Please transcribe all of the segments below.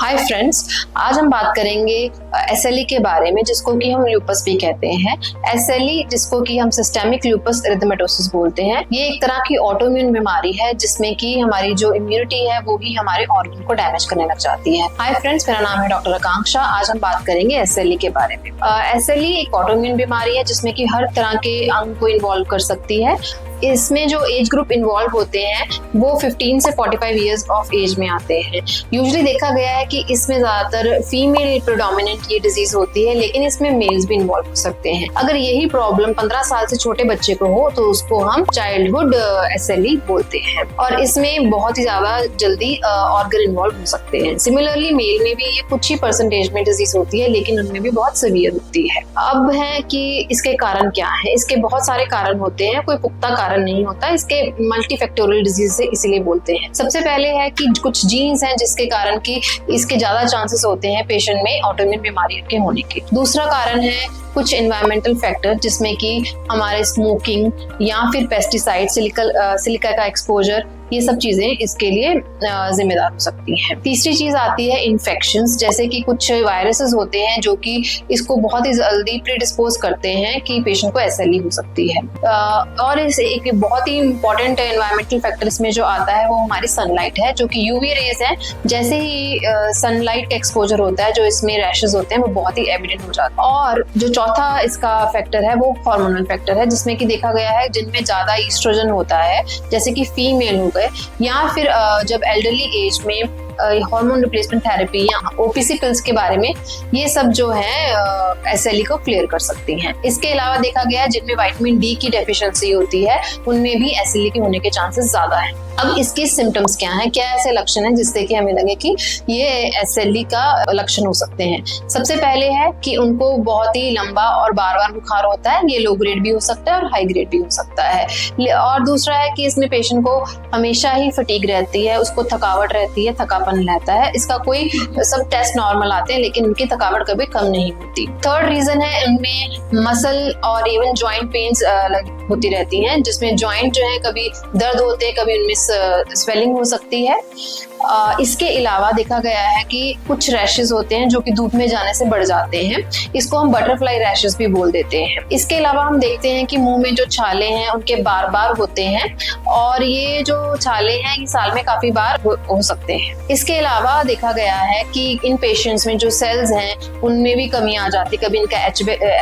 Hi friends, आज हम बात करेंगे एसएलई के बारे में, जिसको कि हम ल्यूपस भी कहते हैं। एसएलई, जिसको कि हम सिस्टेमिक ल्यूपस एरिथेमेटोसिस बोलते हैं, ये एक तरह की ऑटोइम्यून बीमारी है जिसमें कि हमारी जो इम्यूनिटी है वो भी हमारे ऑर्गन को डैमेज करने लग जाती है। हाय फ्रेंड्स, मेरा नाम है डॉक्टर आकांक्षा। आज हम बात करेंगे एसएलई के बारे में। एसएलई एक ऑटोइम्यून बीमारी है जिसमें कि हर तरह के अंग को इन्वॉल्व कर सकती है। इसमें जो एज ग्रुप इन्वॉल्व होते हैं वो 15 से 45 इयर्स ऑफ एज में आते हैं। यूजुअली देखा गया है कि इसमें ज्यादातर फीमेल प्रेडोमिनेंट ये डिजीज होती है, लेकिन इसमें मेल्स भी इन्वॉल्व हो सकते हैं। अगर यही प्रॉब्लम 15 साल से छोटे बच्चे को हो तो उसको हम चाइल्डहुड एसएलई बोलते हैं, और इसमें बहुत ही ज्यादा जल्दी ऑर्गन इन्वॉल्व हो सकते हैं। सिमिलरली मेल में भी ये कुछ ही परसेंटेज में डिजीज होती है, लेकिन उनमें भी बहुत सीवियर होती है। अब है कि इसके कारण क्या है। इसके बहुत सारे कारण होते हैं, कोई पुख्ता कारण नहीं होता। इसके मल्टीफैक्टोरियल डिजीज से इसीलिए बोलते हैं। सबसे पहले है कि कुछ जीन्स हैं जिसके कारण कि इसके ज्यादा चांसेस होते हैं पेशेंट में ऑटोइम्यून बीमारी के होने के। दूसरा कारण है कुछ एनवायरमेंटल फैक्टर, जिसमें कि हमारे स्मोकिंग या फिर पेस्टिसाइड, सिलिका का एक्सपोजर, ये सब चीजें इसके लिए जिम्मेदार हो सकती हैं। तीसरी चीज आती है इन्फेक्शंस, जैसे कि कुछ वायरसेस होते हैं जो कि इसको बहुत ही जल्दी प्रीडिस्पोज करते हैं कि पेशेंट को एसएलई हो सकती है। और इस एक बहुत ही इंपॉर्टेंट एनवायरमेंटल फैक्टर इसमें जो आता है वो हमारी सनलाइट है, जो कि यूवी रेज है। जैसे ही सनलाइट का एक्सपोजर होता है, जो इसमें रैशेस होते हैं वो बहुत ही एविडेंट हो जाता है। और जो चौथा इसका फैक्टर है वो हार्मोनल फैक्टर है, जिसमें कि देखा गया है जिनमें ज्यादा ईस्ट्रोजन होता है, जैसे कि फीमेल हो गए, या फिर जब एल्डरली एज में हार्मोन रिप्लेसमेंट थेरेपी या ओपीसी पिल्स के बारे में, ये सब जो है एसएलई को क्लियर कर सकती हैं। इसके अलावा देखा गया है जिनमें विटामिन डी की डेफिशिएंसी होती है उनमें भी एसएलई के होने के चांसेस ज्यादा हैं। अब इसके सिम्टम्स क्या हैं, क्या ऐसे लक्षण हैं जिससे कि हमें लगे कि ये एसएलई का लक्षण हो सकते हैं। सबसे पहले है कि उनको बहुत ही लंबा और बार बार बुखार होता है। ये लो ग्रेड भी हो सकता है और हाई ग्रेड भी हो सकता है। और दूसरा है कि इसमें पेशेंट को हमेशा ही फटीग रहती है, उसको थकावट रहती है, थकापन रहता है। इसका कोई सब टेस्ट नॉर्मल आते हैं, लेकिन उनकी थकावट कभी कम नहीं होती। थर्ड रीजन है इनमें मसल और इवन जॉइंट पेन्स होती रहती हैं, जिसमें जॉइंट जो है कभी दर्द होते हैं, कभी उनमें स्वेलिंग हो सकती है। इसके अलावा देखा गया है कि कुछ रैशेस होते हैं जो कि धूप में जाने से बढ़ जाते हैं। इसको हम बटरफ्लाई रैशेस भी बोल देते हैं। इसके अलावा हम देखते हैं कि मुंह में जो छाले हैं उनके बार बार होते हैं, और ये जो छाले हैं ये साल में काफी बार हो सकते हैं। इसके अलावा देखा गया है कि इन पेशेंट्स में जो सेल्स हैं उनमें भी कमी आ जाती है। कभी इनका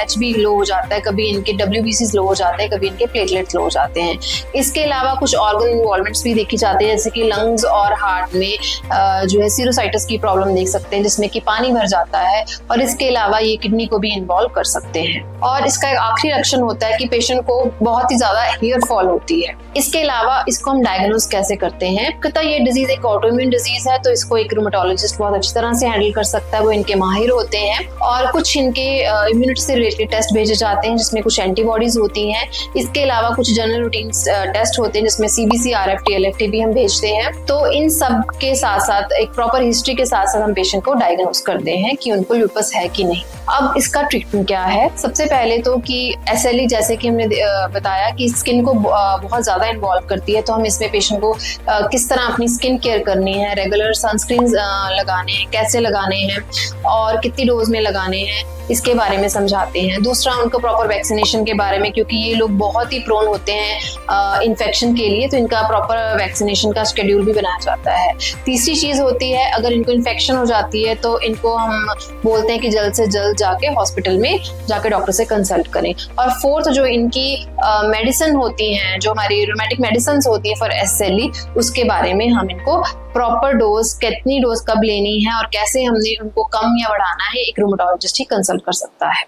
HB लो हो जाता है, कभी इनके WBCs लो हो जाते हैं, कभी इनके प्लेटलेट्स लो हो जाते हैं। इसके अलावा कुछ ऑर्गन इन्वॉल्वमेंट्स भी देखी जाती है, जैसे कि लंग्स और हार्ट में जो है सीरोसाइटिस की प्रॉब्लम देख सकते हैं, जिसमें कि पानी भर जाता है। और इसके अलावा ये किडनी को भी इन्वॉल्व कर सकते हैं। और इसका एक आखिरी लक्षण होता है कि पेशेंट को बहुत ही ज्यादा हेयर फॉल होती है। इसके अलावा इसको हम डायग्नोज कैसे करते हैं, क्योंकि ये डिजीज एक ऑटोइम्यून डिजीज है, तो इसको एक रूमेटोलॉजिस्ट बहुत अच्छी तरह से हैंडल कर सकता है। वो इनके माहिर होते हैं, और कुछ इनके इम्यूनिटी से रिलेटेड टेस्ट भेजे जाते हैं जिसमें कुछ एंटीबॉडीज होती हैं। इसके अलावा कुछ जनरल रूटीन टेस्ट होते हैं जिसमें CBC, RFT, LFT भी हम भेजते हैं। तो इन सब के साथ साथ एक प्रॉपर हिस्ट्री के साथ साथ हम पेशेंट को डायग्नोज करते हैं कि उनको ल्यूपस है कि नहीं। अब इसका ट्रीटमेंट क्या है। सबसे पहले तो कि एसएलई, जैसे कि हमने बताया कि स्किन को बहुत ज्यादा इन्वॉल्व करती है, तो हम इसमें पेशेंट को किस तरह अपनी स्किन केयर करनी है, रेगुलर सनस्क्रीन लगाने हैं, कैसे लगाने हैं और कितनी डोज में लगाने हैं, इसके बारे में समझाते हैं। दूसरा उनको प्रॉपर वैक्सीनेशन के बारे में, क्योंकि ये लोग बहुत ही प्रोन होते हैं इन्फेक्शन के लिए, तो इनका प्रॉपर वैक्सीनेशन का शेड्यूल भी बनाया जाता है। तीसरी चीज होती है, अगर इनको इन्फेक्शन हो जाती है तो इनको हम बोलते हैं कि जल्द से जल्द जाके हॉस्पिटल में जाके डॉक्टर से कंसल्ट करें। और फोर्थ, जो इनकी मेडिसिन होती हैं, जो हमारी रोमेटिक मेडिसिन होती है फॉर एसएलई, उसके बारे में हम इनको प्रॉपर डोज, कितनी डोज कब लेनी है और कैसे हमने उनको कम या बढ़ाना है, एक रूमेटोलॉजिस्ट ही कंसल्ट कर सकता है।